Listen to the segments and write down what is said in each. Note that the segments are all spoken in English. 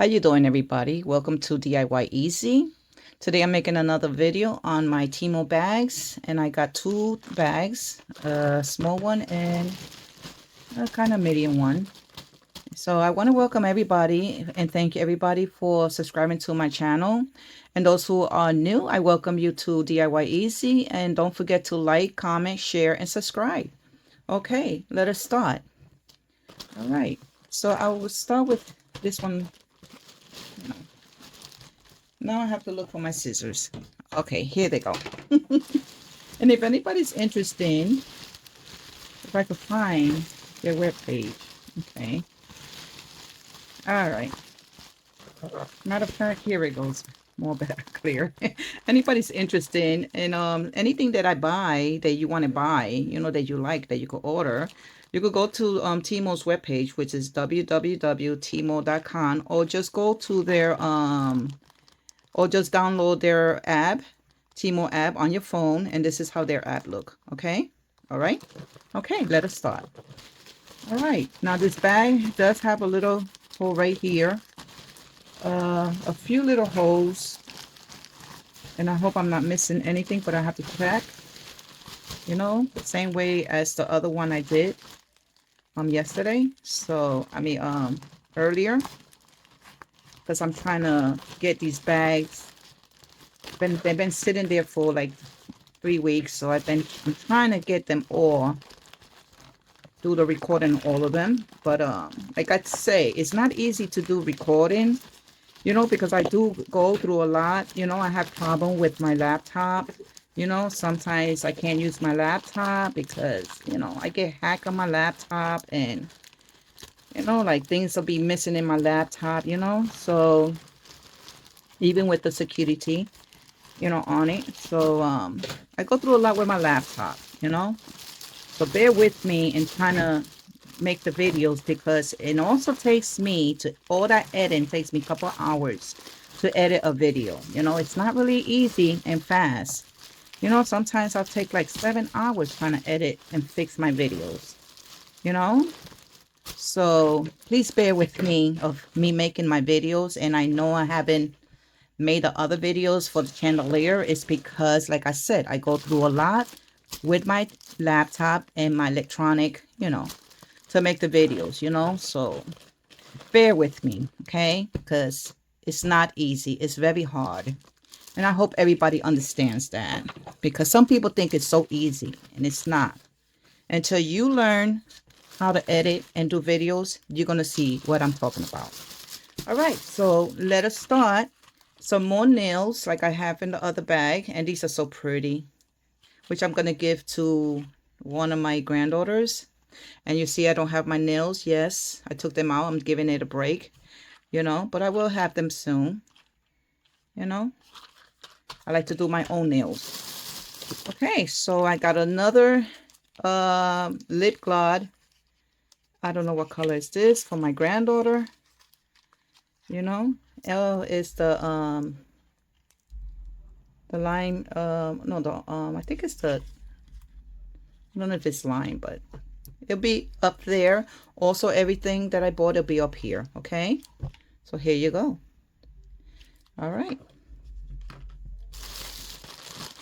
How you doing, everybody? Welcome to DIY Easy. Today I'm making another video on my Teemo bags, and I got two bags, a small one and a kind of medium one. So I want to welcome everybody and thank everybody for subscribing to my channel. And those who are new, I welcome you to DIY Easy, and don't forget to like, comment, share, and subscribe. Okay, let us start. All right, so I will start with this one. Now I have to look for my scissors. Okay, here they go. And if anybody's interested, if I could find their webpage. Okay. All right. Matter of fact, here it goes. More better, clear. Anybody's interested in anything that I buy that you want to buy, you know, that you like, that you could order, you could go to Temo's webpage, which is www.temo.com, or just go to their or just download their app, Teemo app, on your phone, and this is how their app look. Okay, all right. Okay, let us start. All right, now this bag does have a little hole right here, a few little holes, and I hope I'm not missing anything, but I have to check, you know, the same way as the other one I did yesterday. So I mean earlier, because I'm trying to get these bags. They've been sitting there for like 3 weeks, so I'm trying to get them all, do the recording, all of them. But like I say, it's not easy to do recording, you know, because I do go through a lot. You know, I have problem with my laptop. You know, sometimes I can't use my laptop because, you know, I get hacked on my laptop, and you know, like things will be missing in my laptop, you know. So even with the security, you know, on it. So I go through a lot with my laptop, you know. So bear with me in trying to make the videos, because it also takes me to, all that editing takes me a couple hours to edit a video. You know, it's not really easy and fast. You know, sometimes I'll take like 7 hours trying to edit and fix my videos, you know. So please bear with me of me making my videos. And I know I haven't made the other videos for the chandelier. Is because, like I said, I go through a lot with my laptop and my electronic, you know, to make the videos, you know. So bear with me, okay, because it's not easy. It's very hard, and I hope everybody understands that, because some people think it's so easy, and it's not. Until you learn how to edit and do videos, you're gonna see what I'm talking about. All right, so let us start. Some more nails like I have in the other bag, and these are so pretty, which I'm going to give to one of my granddaughters. And you see I don't have my nails. Yes, I took them out. I'm giving it a break, you know, but I will have them soon. You know, I like to do my own nails. Okay, so I got another lip gloss. I don't know what color is this, for my granddaughter. You know, L is the lime, no, the I think it's the, I don't know if it's lime, but it'll be up there. Also, everything that I bought will be up here. Okay, so here you go. All right,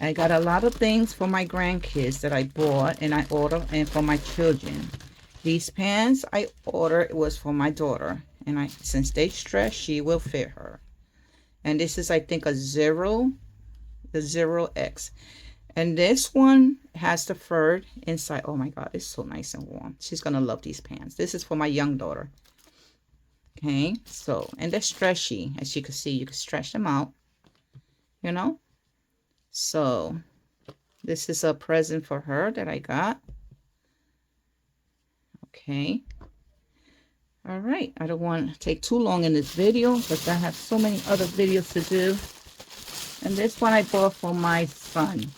I got a lot of things for my grandkids that I bought and I ordered, and for my children. These pants I ordered, it was for my daughter, and since they stretch, she will fit her. And this is, I think, a zero, the 0X. And this one has the fur inside. Oh my God, it's so nice and warm. She's gonna love these pants. This is for my young daughter. Okay, so, and they're stretchy. As you can see, you can stretch them out, you know. So this is a present for her that I got. Okay. All right, I don't want to take too long in this video because I have so many other videos to do. And this one I bought for my son.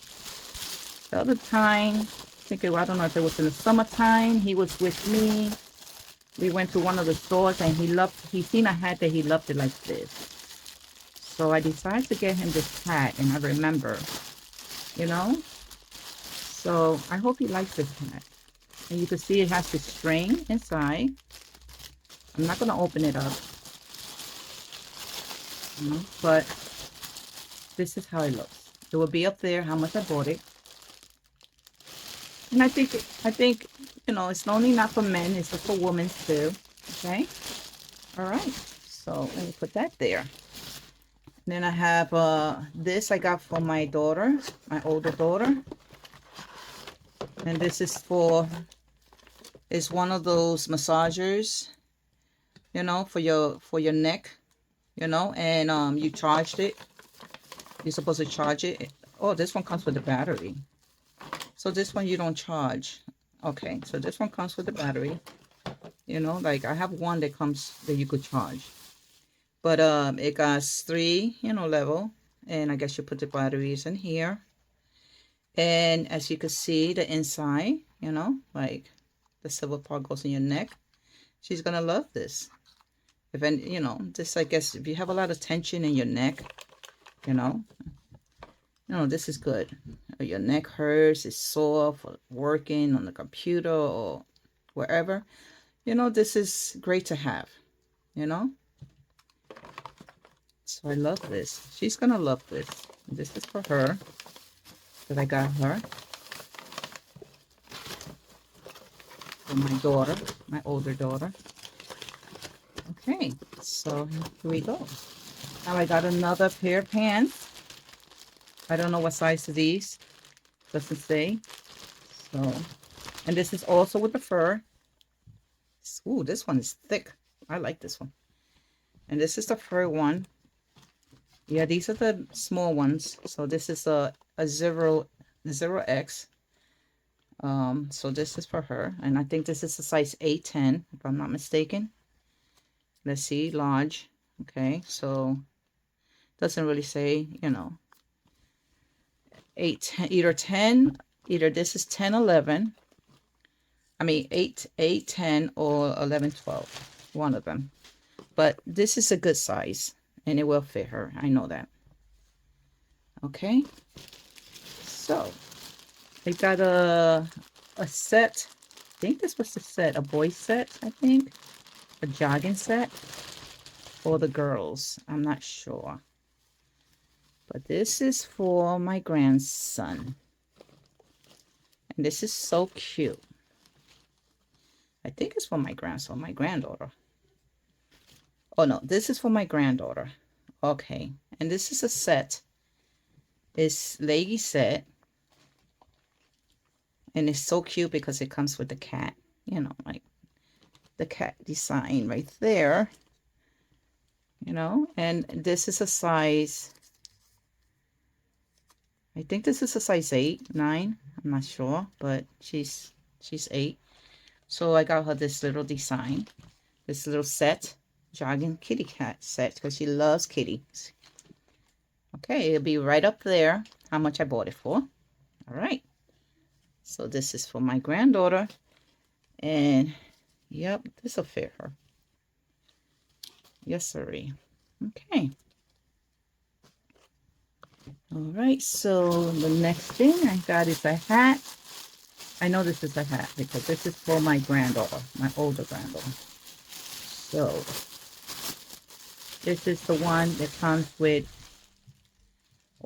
The other time, I don't know if it was in the summertime, he was with me. We went to one of the stores, and he seen a hat that he loved it like this. So I decided to get him this hat, and I remember, you know. So I hope he likes this hat. And you can see it has the string inside. I'm not going to open it up. you know, but this is how it looks. It will be up there how much I bought it. And I think, you know, it's only not for men, it's for women too. Okay. All right. So let me put that there. And then I have this I got for my daughter, my older daughter. And this is it's one of those massagers, you know, for your neck, you know, and you charged it. You're supposed to charge it. Oh, this one comes with a battery. So this one you don't charge. Okay, so this one comes with the battery. You know, like I have one that comes that you could charge. But it got 3, you know, level. And I guess you put the batteries in here. And as you can see, the inside, you know, like the silver part goes in your neck. She's gonna love this. If any, you know, this, I guess, if you have a lot of tension in your neck, you know, this is good. Your neck hurts, it's sore for working on the computer or wherever. You know, this is great to have, you know. So I love this. She's gonna love this. This is for her that I got her. For my daughter, my older daughter. Okay, so here we go. Now I got another pair of pants. I don't know what size of these. Doesn't say. So, and this is also with the fur. Ooh, this one is thick. I like this one. And this is the fur one. Yeah, these are the small ones. So this is a 0X. So this is for her. And I think this is a size 8-10, if I'm not mistaken. Let's see, large. Okay, so doesn't really say, you know. 8, 10, either 10, either this is 10, 11. I mean 8, 10 or 11, 12. One of them. But this is a good size and it will fit her. I know that. Okay. So I got a set. I think this was the set, a boy set, I think. A jogging set for the girls. I'm not sure. But this is for my grandson. And this is so cute. I think it's for my grandson, my granddaughter. Oh no, this is for my granddaughter. Okay. And this is a set. It's leggy set. And it's so cute because it comes with the cat. You know, like the cat design right there. You know, and this is a size, I think this is a size 8, 9. I'm not sure, but she's 8. So I got her this little design, this little set, jogging kitty cat set, because she loves kitties. Okay, it'll be right up there how much I bought it for. All right. So this is for my granddaughter. And yep, this will fit her. Yes, sirree. Okay. All right, so the next thing I got is a hat. I know this is a hat because this is for my granddaughter, my older granddaughter. So this is the one that comes with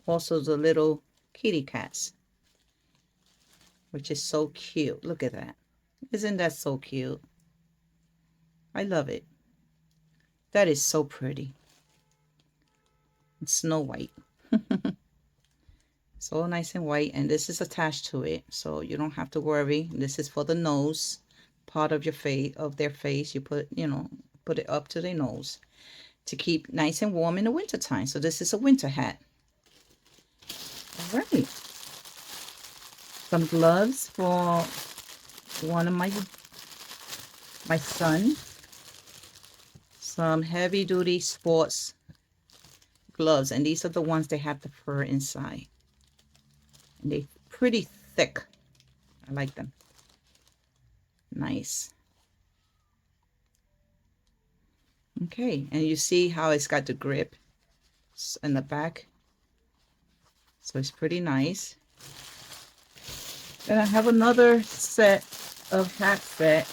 also the little kitty cats, which is so cute. Look at that. Isn't that so cute? I love it. That is so pretty. It's Snow White. So nice and white, and this is attached to it, so you don't have to worry. This is for the nose part of your face, of their face. You put, you know, put it up to their nose to keep nice and warm in the winter time. So this is a winter hat. All right. Some gloves for one of my sons. Some heavy duty sports gloves, and these are the ones that have the fur inside. And they're pretty thick. I like them. Nice. Okay, and you see how it's got the grip in the back. So it's pretty nice. And I have another set of hat set.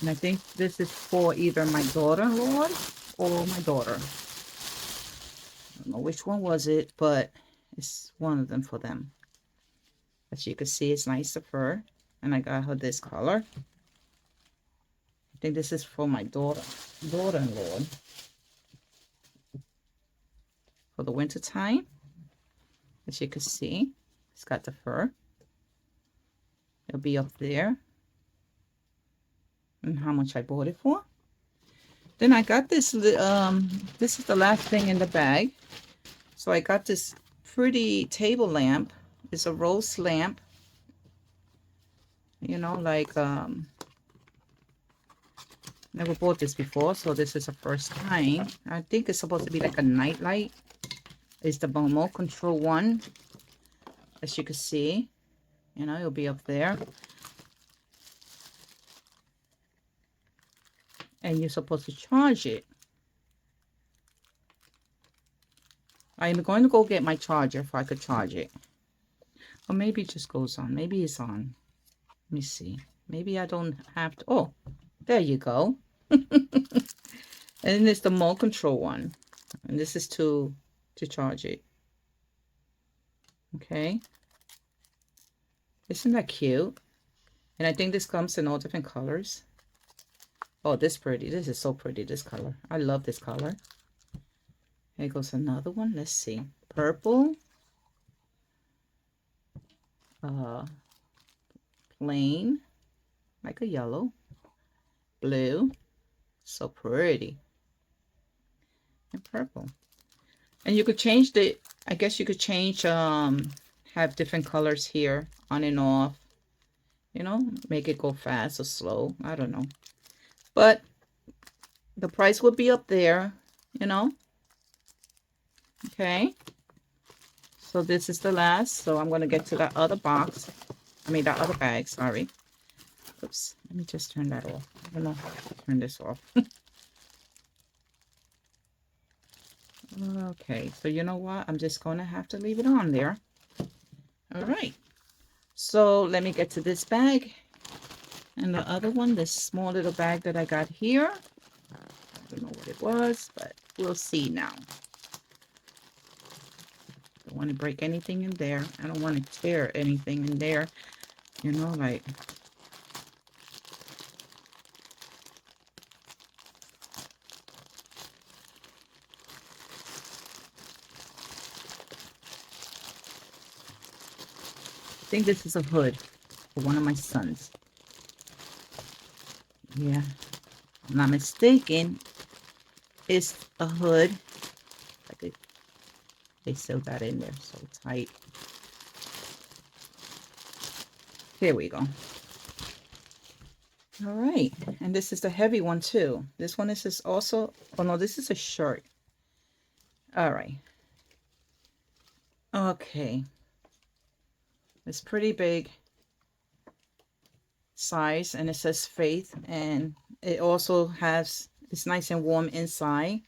And I think this is for either my daughter-in-law or my daughter. don't know which one was it, but it's one of them for them. As you can see, it's nice of her. And I got her this color. I think this is for my daughter-in-law. For the winter time. As you can see, it's got the fur. It'll be up there. And how much I bought it for. Then I got this, this is the last thing in the bag. So I got this pretty table lamp. It's a rose lamp. You know, like, never bought this before, so this is the first time. I think it's supposed to be like a night light. It's the remote control one. As you can see, you know, it'll be up there. And you're supposed to charge it. I'm going to go get my charger if I could charge it. Or maybe it just goes on. Maybe it's on. Let me see. Maybe I don't have to. Oh, there you go. And it's the remote control one. And this is to charge it. Okay. Isn't that cute? And I think this comes in all different colors. Oh, this pretty. This is so pretty, this color. I love this color. Here goes another one. Let's see. Purple. Plain. Like a yellow. Blue. So pretty. And purple. And you could change the, I guess you could change, have different colors here. On and off. You know, make it go fast or slow. I don't know. But the price will be up there, you know. Okay. So this is the last. So I'm going to get to that other box. I mean, that other bag, sorry. Oops. Let me just turn that off. I don't know how to turn this off. Okay. So you know what? I'm just going to have to leave it on there. All right. So let me get to this bag. And the other one, this small little bag that I got here. I don't know what it was, but we'll see now. Don't want to break anything in there. I don't want to tear anything in there. You know, like. I think this is a hood for one of my sons. Yeah, if I'm not mistaken, it's a hood. Like they still got in there so tight. Here we go. All right, and this is the heavy one too. This one is just also, oh no, this is a shirt. All right. Okay. It's pretty big size, and it says Faith, and it also has, it's nice and warm inside.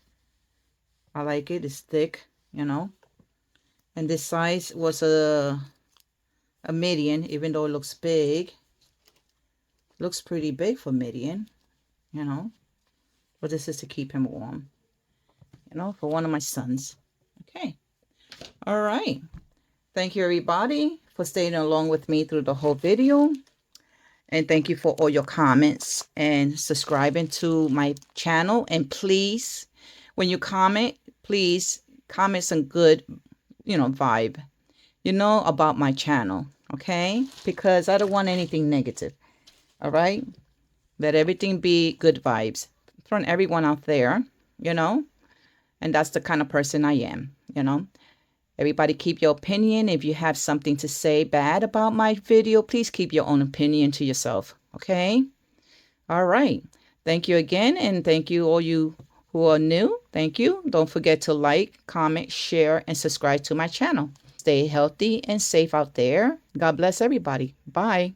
I like it. It's thick, you know. And this size was a medium, even though it looks big. Looks pretty big for medium, you know. But this is to keep him warm, you know, for one of my sons. Okay. All right. Thank you, everybody, for staying along with me through the whole video. And thank you for all your comments and subscribing to my channel. And please, when you comment, please comment some good, you know, vibe, you know, about my channel. Okay? Because I don't want anything negative. All right? Let everything be good vibes from everyone out there, you know. And that's the kind of person I am, you know. Everybody keep your opinion. If you have something to say bad about my video, please keep your own opinion to yourself. Okay? All right. Thank you again. And thank you all you who are new. Thank you. Don't forget to like, comment, share, and subscribe to my channel. Stay healthy and safe out there. God bless everybody. Bye.